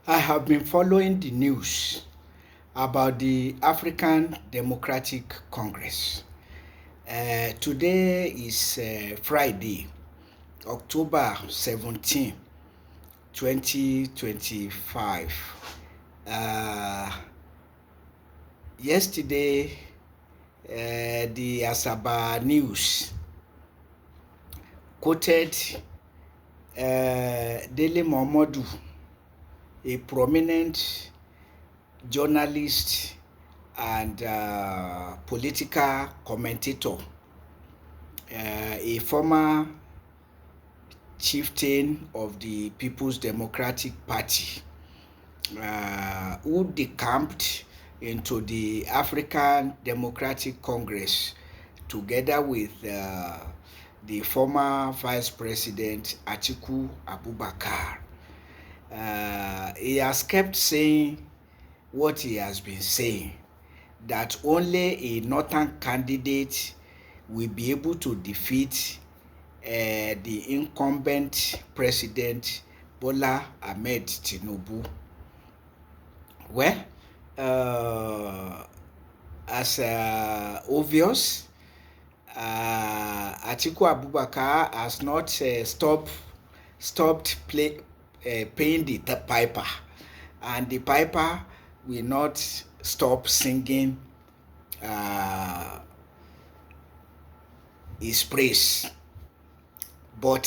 I have been following the news about the African Democratic Congress. Today is Friday, October 17, 2025. Uh, Yesterday, the Asaba News quoted Dele Momodu, a prominent journalist and political commentator, a former chieftain of the People's Democratic Party, who decamped into the African Democratic Congress together with the former Vice President Atiku Abubakar. He has kept saying what he has been saying, that only a northern candidate will be able to defeat the incumbent president Bola Ahmed Tinubu. Well, as obvious, Atiku Abubakar has not stopped paying the piper, and the piper will not stop singing his praise. But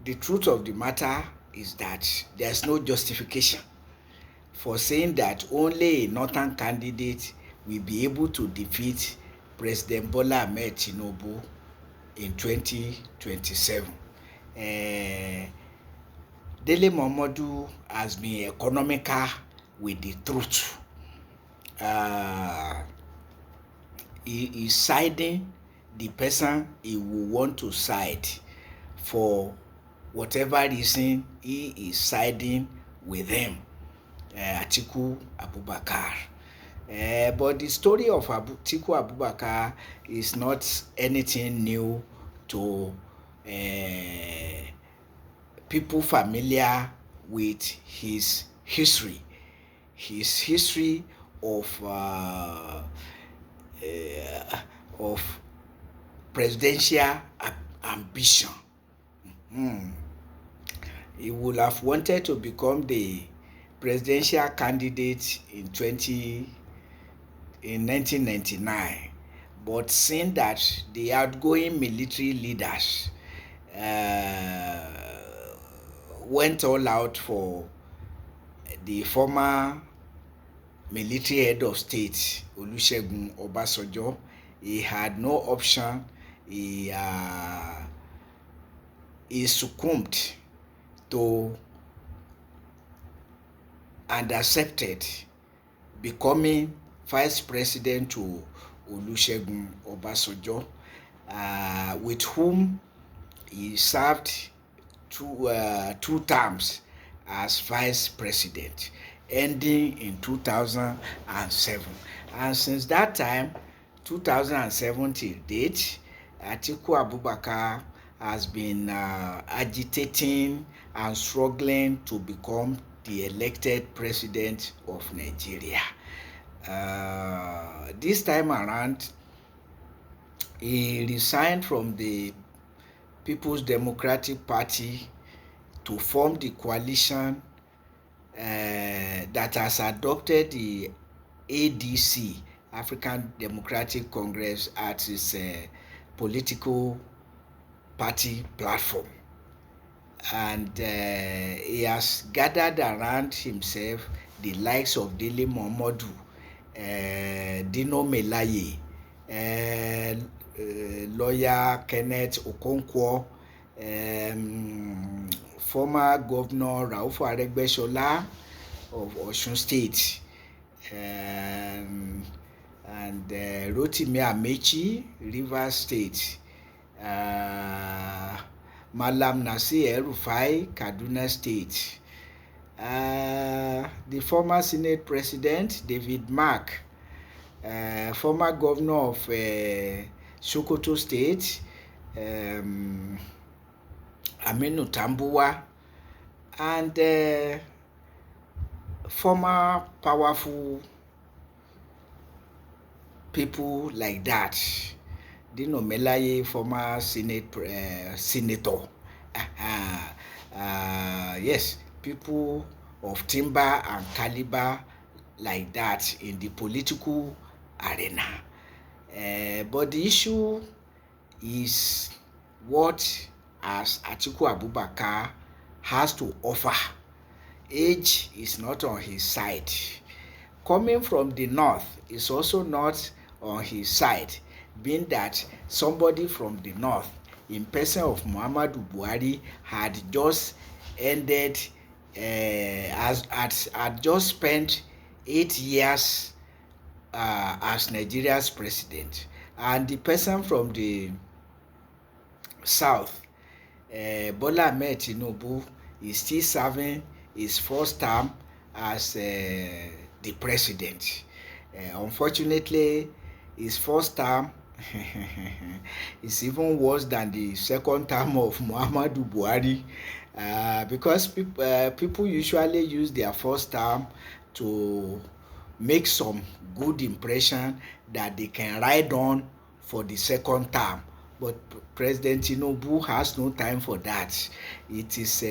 the truth of the matter is that there's no justification for saying that only a northern candidate will be able to defeat President Bola Ahmed Tinubu in 2027. Dele Momodu has been economical with the truth. He is siding the person he will want to side for whatever reason. He is siding with them, Atiku Abubakar. But the story of Atiku Abubakar is not anything new to people familiar with his history. His history of presidential ambition. He would have wanted to become the presidential candidate in 1999, but seeing that the outgoing military leaders went all out for the former military head of state Olusegun Obasanjo, he had no option. He succumbed to and accepted becoming vice president to Olusegun Obasanjo, with whom he served two terms as vice president, ending in 2007. And since that time, 2007 till date, Atiku Abubakar has been agitating and struggling to become the elected president of Nigeria. This time around, he resigned from the People's Democratic Party to form the coalition that has adopted the ADC, African Democratic Congress, as its political party platform. And he has gathered around himself the likes of Dele Momodu, Dino Melaye, lawyer Kenneth Okonkwo, former governor Rauf Aregbesola of Osun State, and Rotimi Amechi, Rivers State, Malam Nasir El-Rufai, Kaduna State, the former Senate President David Mark, former governor of Sokoto State, Aminu Tambuwa, and former powerful people like that, Dino Melaye, former senator, yes, people of timber and caliber like that in the political arena. But the issue is what as Atiku Abubakar has to offer. Age is not on his side. Coming from the north is also not on his side, being that somebody from the north in person of Muhammadu Buhari had just ended had just spent 8 years as Nigeria's president, and the person from the south, Bola Ahmed Tinubu, is still serving his first term as the president. Unfortunately, his first term is even worse than the second term of Muhammadu Buhari, because people usually use their first term to make some good impression that they can ride on for the second term. But President Tinubu has no time for that. It is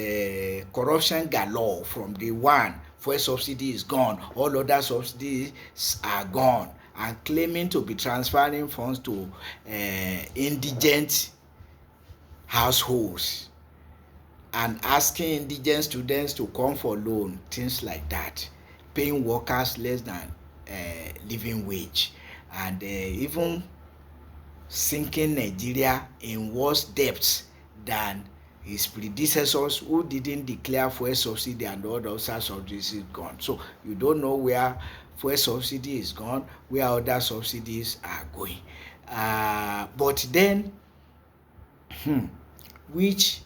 corruption galore from day one. Fuel subsidy is gone, all other subsidies are gone, and claiming to be transferring funds to indigent households and asking indigent students to come for loan, things like that, paying workers less than living wage, and even sinking Nigeria in worse debts than his predecessors who didn't declare fuel subsidy and all those subsidies is gone. So you don't know where fuel subsidy is gone, where other subsidies are going. But then, which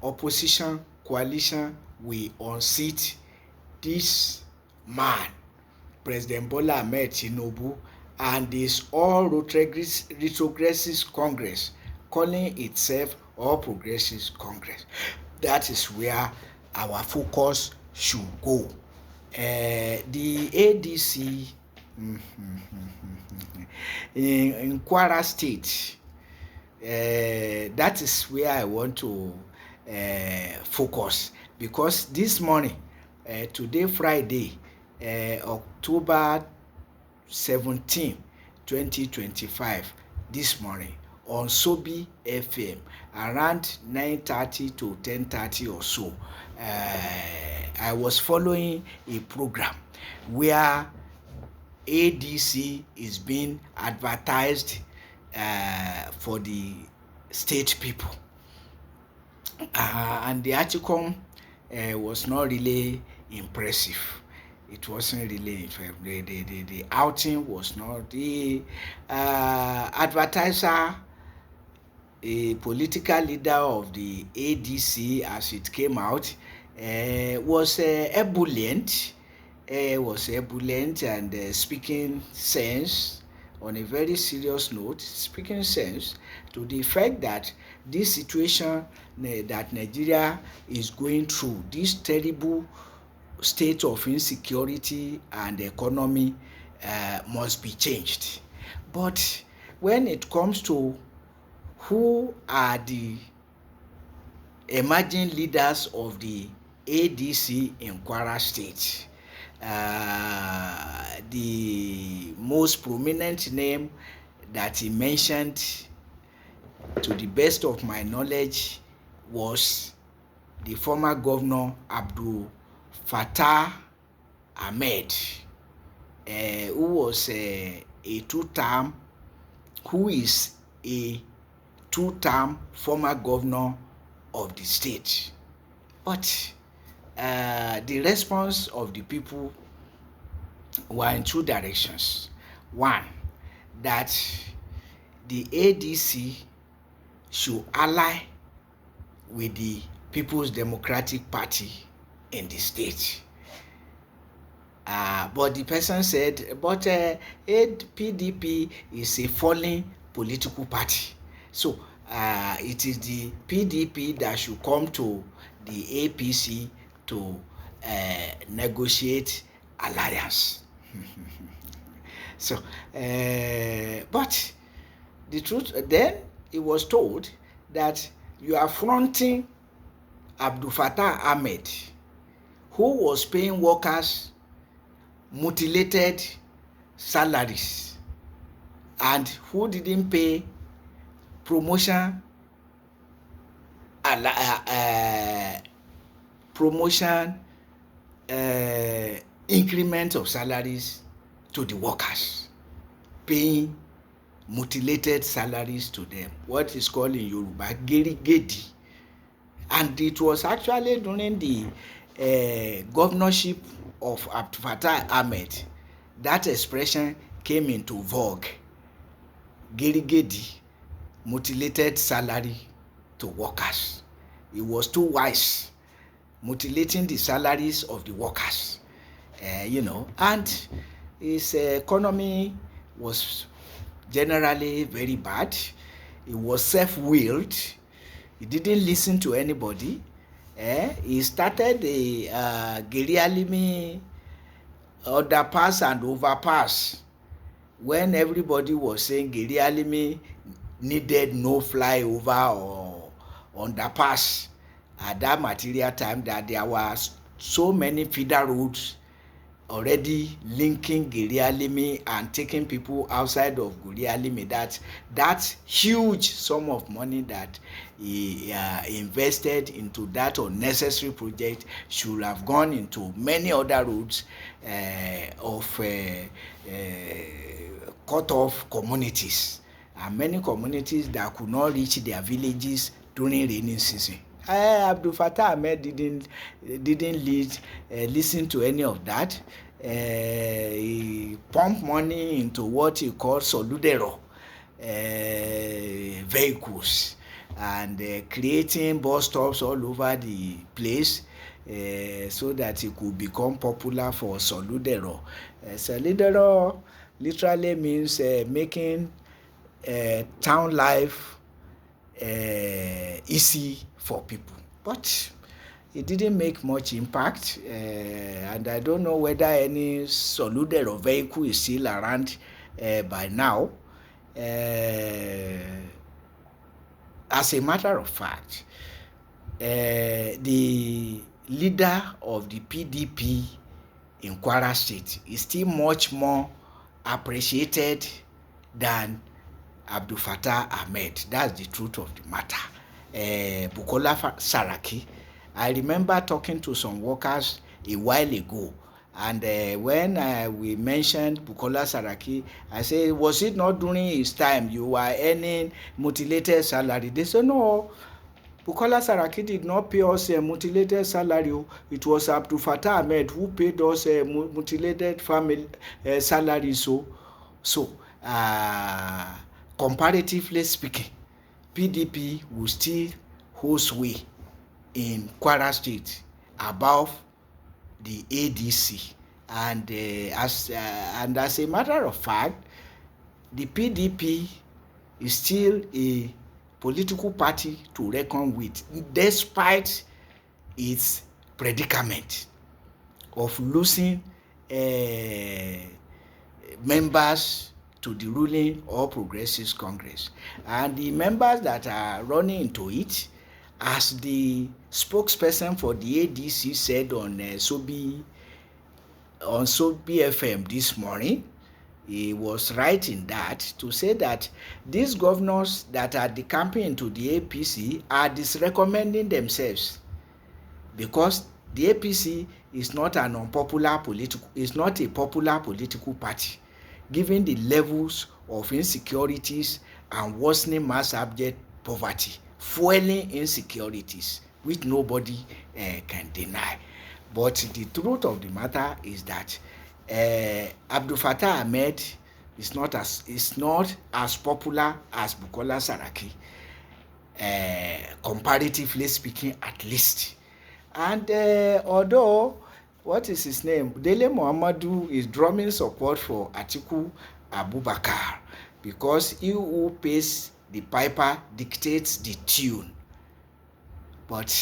opposition coalition will unseat this man, President Bola Ahmed Tinubu, and this all retrogressive Congress calling itself All Progressives Congress? That is where our focus should go. The ADC in Kwara State, that is where I want to focus, because this morning, today Friday, October 17, 2025, this morning on Sobi FM around 9:30 to 10:30 or so, I was following a program where ADC is being advertised for the state people, and the article was not really impressive. It wasn't really the outing was not the advertiser, a political leader of the ADC as it came out, was ebullient, and speaking sense on a very serious note, speaking sense to the fact that this situation that Nigeria is going through, this terrible state of insecurity and economy, must be changed. But when it comes to who are the emerging leaders of the ADC in Kwara State, the most prominent name that he mentioned, to the best of my knowledge, was the former governor Abdul Fattah Ahmed, who was a two-term, who is a two-term former governor of the state. But the response of the people were in two directions. One, that the ADC should ally with the People's Democratic Party in the state. But the person said, but PDP is a falling political party. So it is the PDP that should come to the APC to negotiate alliance. So, but the truth, then he was told that you are fronting Abdul Fattah Ahmed, who was paying workers mutilated salaries and who didn't pay promotion increment of salaries to the workers, paying mutilated salaries to them, what is called in Yoruba gerigedi. And it was actually during the governorship of Abdul Fattah Ahmed that expression came into vogue. Gerigedi, mutilated salary to workers. It was too wise, mutilating the salaries of the workers, and his economy was generally very bad. He was self-willed. He didn't listen to anybody. He started the Gerialimi underpass and overpass when everybody was saying Gerialimi needed no flyover or underpass at that material time, that there were so many feeder roads already linking Gerialimi and taking people outside of Gerialimi, that huge sum of money that he invested into that unnecessary project should have gone into many other roads of cut off communities, and many communities that could not reach their villages during rainy season. Abdul Fattah Ahmed didn't listen to any of that. He pumped money into what he called Soludero vehicles, and creating bus stops all over the place so that he could become popular for Soludero. Soludero literally means making town life easy for people, but it didn't make much impact, and I don't know whether any Soludero vehicle is still around by now. As a matter of fact, the leader of the PDP in Kwara State is still much more appreciated than Abdul Fattah Ahmed. That's the truth of the matter. Bukola Saraki, I remember talking to some workers a while ago, and when we mentioned Bukola Saraki, I said, was it not during his time you were earning mutilated salary? They said, no, Bukola Saraki did not pay us a mutilated salary. It was Abdul Fattah Ahmed who paid us a mutilated family salary. So comparatively speaking, PDP will still hold sway in Kwara State above the ADC, and as a matter of fact, the PDP is still a political party to reckon with, despite its predicament of losing members to the ruling All Progressives Congress. And the members that are running into it, as the spokesperson for the ADC said on Sobi FM this morning, he was right in that, to say that these governors that are decamping into the APC are disrecommending themselves, because the APC is not a popular political party, given the levels of insecurities and worsening mass abject poverty, fueling insecurities, which nobody can deny. But the truth of the matter is that Abdul Fattah Ahmed is not as popular as Bukola Saraki, comparatively speaking, at least. And although, what is his name, Dele Mohamadu is drumming support for Atiku Abubakar, because he who pays the piper dictates the tune. But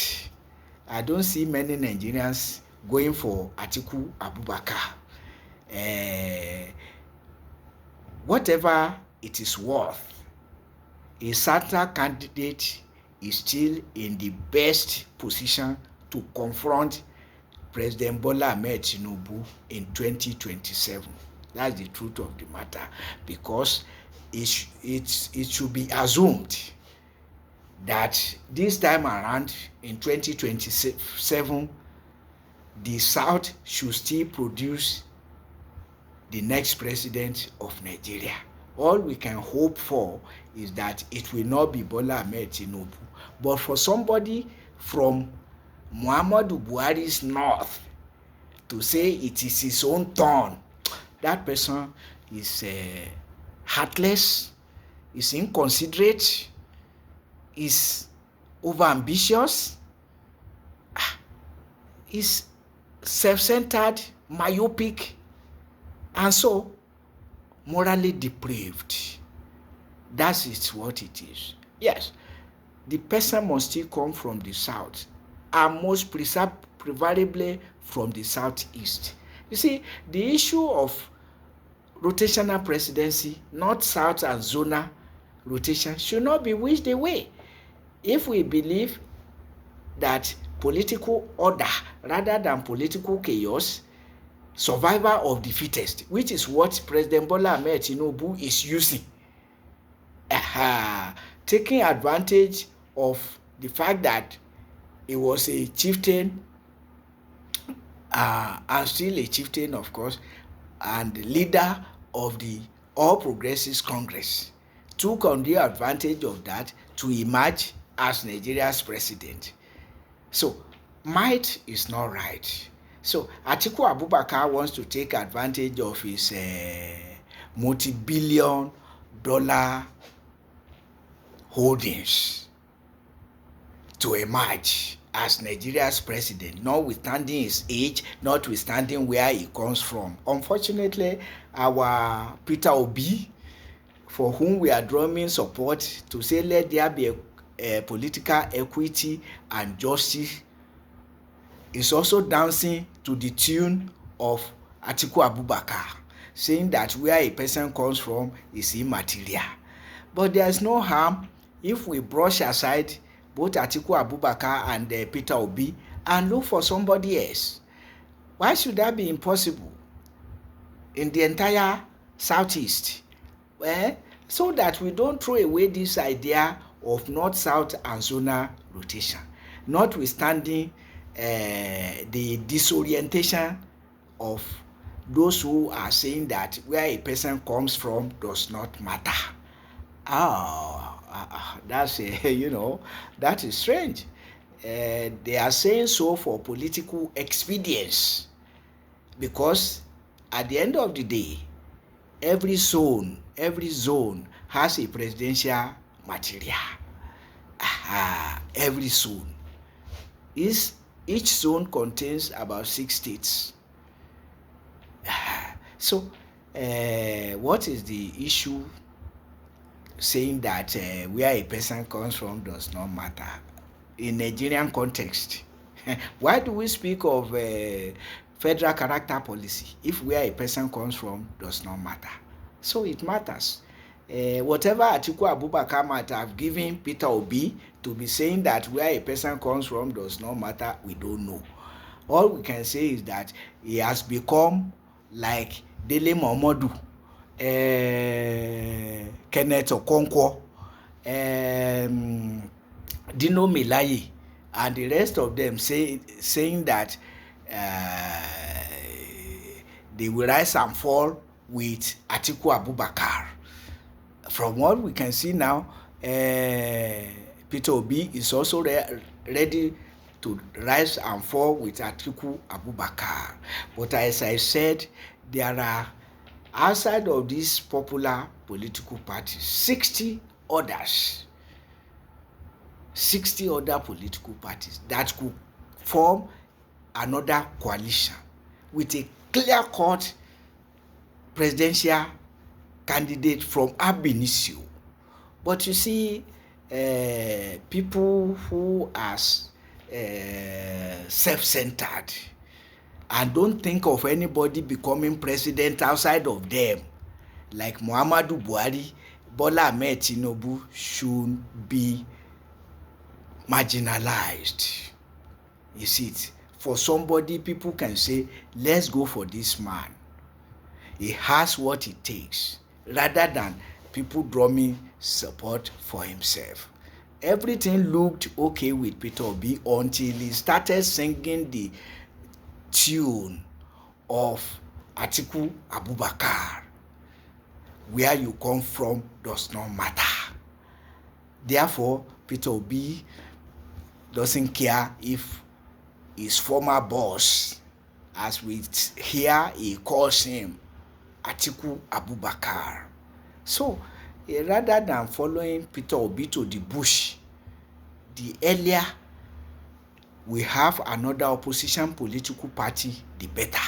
I don't see many Nigerians going for Atiku Abubakar. Whatever it is worth, a certain candidate is still in the best position to confront President Bola Ahmed Tinubu in 2027. That's the truth of the matter, because it should be assumed that this time around in 2027, the South should still produce the next president of Nigeria. All we can hope for is that it will not be Bola Ahmed Tinubu, but for somebody from Muhammadu Buhari's north to say it is his own turn, that person is heartless, is inconsiderate, is overambitious, is self-centered, myopic, and so morally depraved. That is what it is. Yes, the person must still come from the south, and most preferably from the southeast. You see, the issue of rotational presidency, north, south, and zonal rotation should not be wished away. If we believe that political order rather than political chaos, survival of the fittest, which is what President Bola Ahmed Tinubu is using, taking advantage of the fact that he was a chieftain, and still a chieftain, of course, and leader of the All Progressives Congress, took undue advantage of that to emerge as Nigeria's president. So might is not right. So Atiku Abubakar wants to take advantage of his multi-billion dollar holdings to emerge as Nigeria's president, notwithstanding his age, notwithstanding where he comes from. Unfortunately, our Peter Obi, for whom we are drawing support to say let there be a political equity and justice, is also dancing to the tune of Atiku Abubakar, saying that where a person comes from is immaterial. But there is no harm if we brush aside both Atiku Abubakar and Peter Obi and look for somebody else. Why should that be impossible in the entire southeast? So that we don't throw away this idea of north-south and zonal rotation, notwithstanding the disorientation of those who are saying that where a person comes from does not matter. That's that is strange. They are saying so for political expedience, because at the end of the day, every zone has a presidential material. Every zone. Each zone contains about 6 states. So what is the issue saying that where a person comes from does not matter in Nigerian context? Why do we speak of federal character policy if where a person comes from does not matter? So it matters. Whatever Atiku Abubakar might have given Peter Obi to be saying that where a person comes from does not matter, we don't know. All we can say is that he has become like Dele Momodu, Kenneth Okonkwo, Dino Melaye, and the rest of them saying that they will rise and fall with Atiku Abubakar. From what we can see now, Peter Obi is also ready to rise and fall with Atiku Abubakar. But as I said, there are, outside of these popular political parties, 60 other political parties that could form another coalition with a clear-cut presidential candidate from ab initio. But you see, people who are self-centered and don't think of anybody becoming president outside of them, like Muhammadu Buhari, Bola Ahmed Tinubu should be marginalized. You see it? For somebody, people can say, let's go for this man. He has what it takes, rather than people drumming support for himself. Everything looked okay with Peter Obi until he started singing the tune of Atiku Abubakar. Where you come from does not matter. Therefore, Peter Obi doesn't care if his former boss, as we hear, he calls him Atiku Abubakar. So, rather than following Peter Obi to the bush, the earlier we have another opposition political party, the better.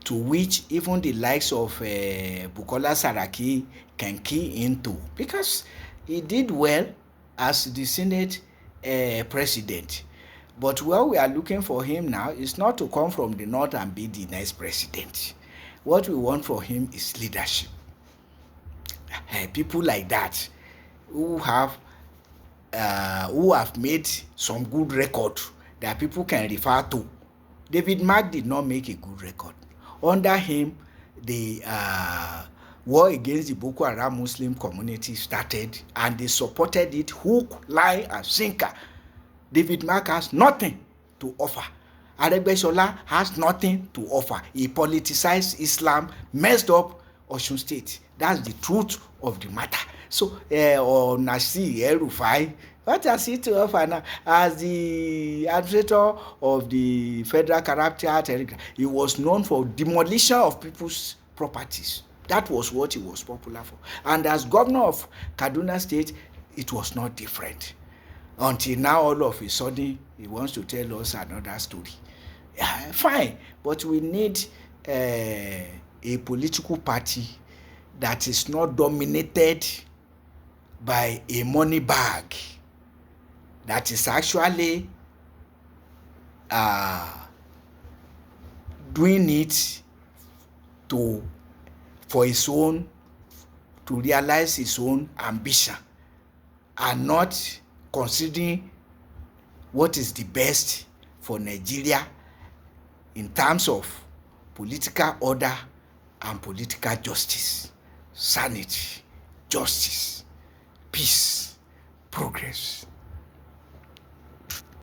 To which even the likes of Bukola Saraki can key into, because he did well as the Senate president. But what we are looking for him now is not to come from the north and be the next president. What we want for him is leadership. People like that who have made some good record that people can refer to. David Mark did not make a good record. Under him, the war against the Boko Haram Muslim community started, and they supported it hook, line, and sinker. David Mark has nothing to offer. Aregbesola has nothing to offer. He politicized Islam, messed up Osun State. That's the truth of the matter. So, Nasir El-Rufai, what has he to offer now? As the administrator of the Federal Character Act, he was known for demolition of people's properties. That was what he was popular for. And as governor of Kaduna State, it was not different. Until now, all of a sudden, he wants to tell us another story. Yeah, fine, but we need a political party that is not dominated by a money bag, that is actually doing it for his own, to realize his own ambition, and not considering what is the best for Nigeria in terms of political order and political justice, sanity, justice, peace, progress.